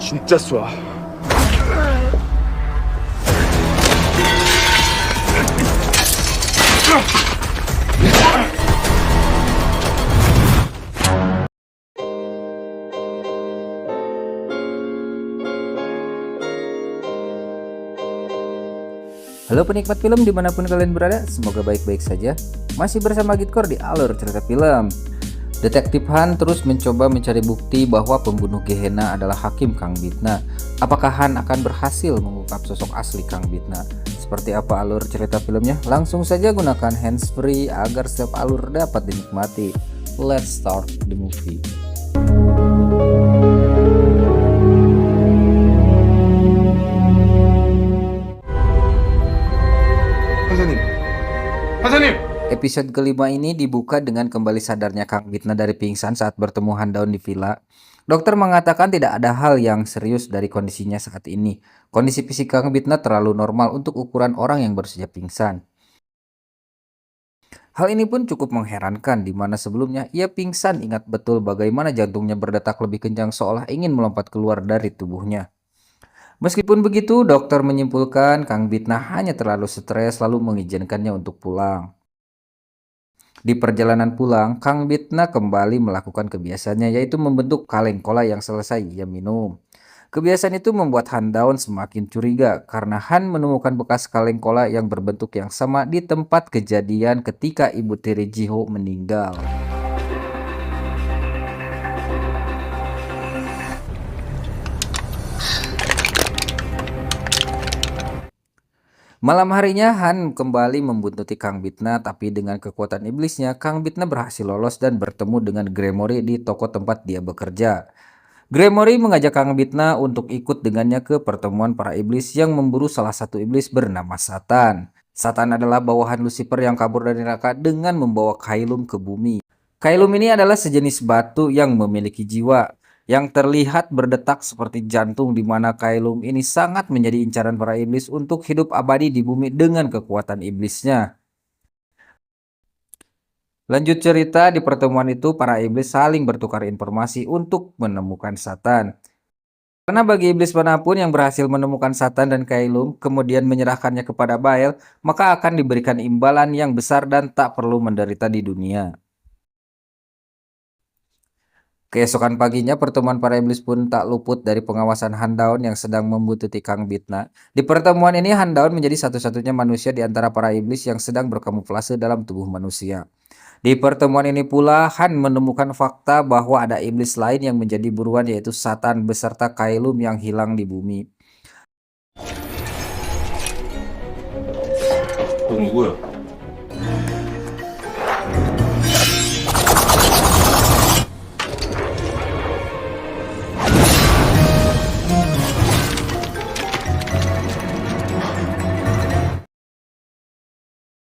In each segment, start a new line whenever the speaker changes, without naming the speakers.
진짜 쏴.
Halo penikmat film dimanapun kalian berada, semoga baik-baik saja. Masih bersama Gitkor di Alur Cerita Film. Detektif Han terus mencoba mencari bukti bahwa pembunuh Gehenna adalah Hakim Kang Bitna. Apakah Han akan berhasil mengungkap sosok asli Kang Bitna? Seperti apa alur cerita filmnya? Langsung saja gunakan handsfree agar setiap alur dapat dinikmati. Let's start the movie.
판사님, 판사님!
Episode kelima ini dibuka dengan kembali sadarnya Kang Bitna dari pingsan saat bertemu Han Daun di villa. Dokter mengatakan tidak ada hal yang serius dari kondisinya saat ini. Kondisi fisik Kang Bitna terlalu normal untuk ukuran orang yang baru saja pingsan. Hal ini pun cukup mengherankan di mana sebelumnya ia pingsan ingat betul bagaimana jantungnya berdetak lebih kencang seolah ingin melompat keluar dari tubuhnya. Meskipun begitu, dokter menyimpulkan Kang Bitna hanya terlalu stres lalu mengizinkannya untuk pulang. Di perjalanan pulang, Kang Bitna kembali melakukan kebiasaannya yaitu membentuk kaleng kola yang selesai ia minum. Kebiasaan itu membuat Han Daun semakin curiga karena Han menemukan bekas kaleng kola yang berbentuk yang sama di tempat kejadian ketika ibu tiri Jiho meninggal. Malam harinya Han kembali membuntuti Kang Bitna tapi dengan kekuatan iblisnya Kang Bitna berhasil lolos dan bertemu dengan Gremory di toko tempat dia bekerja. Gremory mengajak Kang Bitna untuk ikut dengannya ke pertemuan para iblis yang memburu salah satu iblis bernama Satan. Satan adalah bawahan Lucifer yang kabur dari neraka dengan membawa Kailum ke bumi. Kailum ini adalah sejenis batu yang memiliki jiwa yang terlihat berdetak seperti jantung di mana Kailum ini sangat menjadi incaran para iblis untuk hidup abadi di bumi dengan kekuatan iblisnya. Lanjut cerita, di pertemuan itu para iblis saling bertukar informasi untuk menemukan Satan. Karena bagi iblis manapun yang berhasil menemukan Satan dan Kailum kemudian menyerahkannya kepada Bael, maka akan diberikan imbalan yang besar dan tak perlu menderita di dunia. Keesokan paginya pertemuan para iblis pun tak luput dari pengawasan Han Daun yang sedang membuntuti Kang Bitna. Di pertemuan ini Han Daun menjadi satu-satunya manusia di antara para iblis yang sedang berkamuflase dalam tubuh manusia. Di pertemuan ini pula Han menemukan fakta bahwa ada iblis lain yang menjadi buruan yaitu Satan beserta Kailum yang hilang di bumi.
너 누구야?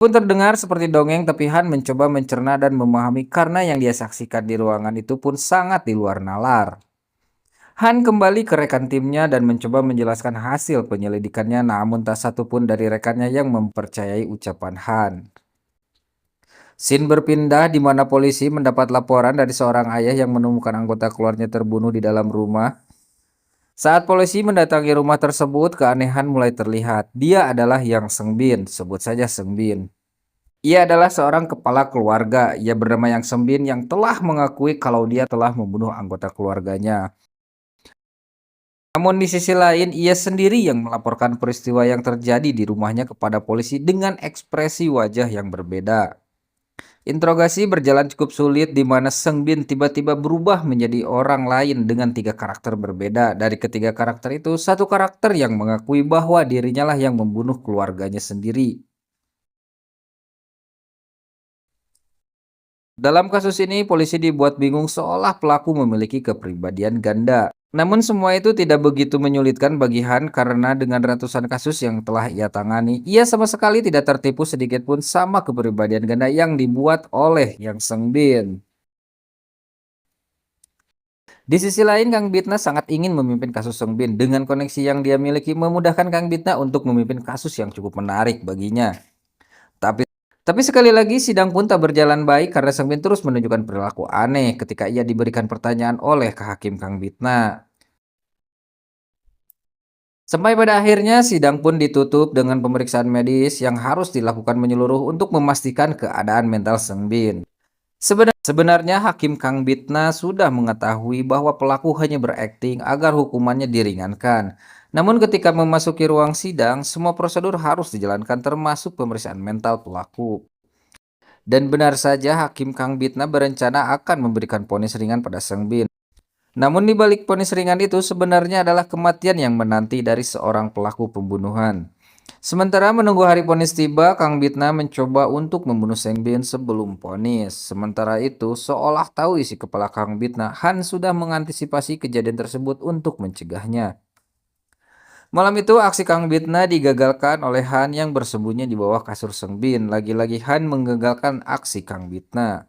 Pun terdengar seperti dongeng tapi Han mencoba mencerna dan memahami karena yang dia saksikan di ruangan itu pun sangat di luar nalar. Han kembali ke rekan timnya dan mencoba menjelaskan hasil penyelidikannya namun tak satu pun dari rekannya yang mempercayai ucapan Han. Scene berpindah di mana polisi mendapat laporan dari seorang ayah yang menemukan anggota keluarganya terbunuh di dalam rumah. Saat polisi mendatangi rumah tersebut, keanehan mulai terlihat. Dia adalah Yang Sengbin, sebut saja Sengbin. Ia adalah seorang kepala keluarga. Ia bernama Yang Sengbin yang telah mengakui kalau dia telah membunuh anggota keluarganya. Namun di sisi lain, ia sendiri yang melaporkan peristiwa yang terjadi di rumahnya kepada polisi dengan ekspresi wajah yang berbeda. Interogasi berjalan cukup sulit di mana Sengbin tiba-tiba berubah menjadi orang lain dengan 3 karakter berbeda. Dari ketiga karakter itu, satu karakter yang mengakui bahwa dirinya lah yang membunuh keluarganya sendiri. Dalam kasus ini, polisi dibuat bingung seolah pelaku memiliki kepribadian ganda. Namun semua itu tidak begitu menyulitkan bagi Han karena dengan ratusan kasus yang telah ia tangani, ia sama sekali tidak tertipu sedikit pun sama kepribadian ganda yang dibuat oleh Yang Sengbin. Di sisi lain, Kang Bitna sangat ingin memimpin kasus Sengbin. Dengan koneksi yang dia miliki memudahkan Kang Bitna untuk memimpin kasus yang cukup menarik baginya. Tapi Tapi sekali lagi sidang pun tak berjalan baik karena Sengbin terus menunjukkan perilaku aneh ketika ia diberikan pertanyaan oleh Hakim Kang Bitna. Sampai pada akhirnya sidang pun ditutup dengan pemeriksaan medis yang harus dilakukan menyeluruh untuk memastikan keadaan mental Seng Bin. Sebenarnya Hakim Kang Bitna sudah mengetahui bahwa pelaku hanya berakting agar hukumannya diringankan. Namun ketika memasuki ruang sidang, semua prosedur harus dijalankan termasuk pemeriksaan mental pelaku. Dan benar saja Hakim Kang Bitna berencana akan memberikan vonis ringan pada Seng Bin. Namun di balik vonis ringan itu sebenarnya adalah kematian yang menanti dari seorang pelaku pembunuhan. Sementara menunggu hari vonis tiba, Kang Bitna mencoba untuk membunuh Seng Bin sebelum vonis. Sementara itu, seolah tahu isi kepala Kang Bitna, Han sudah mengantisipasi kejadian tersebut untuk mencegahnya. Malam itu, aksi Kang Bitna digagalkan oleh Han yang bersembunyi di bawah kasur Seng Bin. Lagi-lagi Han menggagalkan aksi Kang Bitna.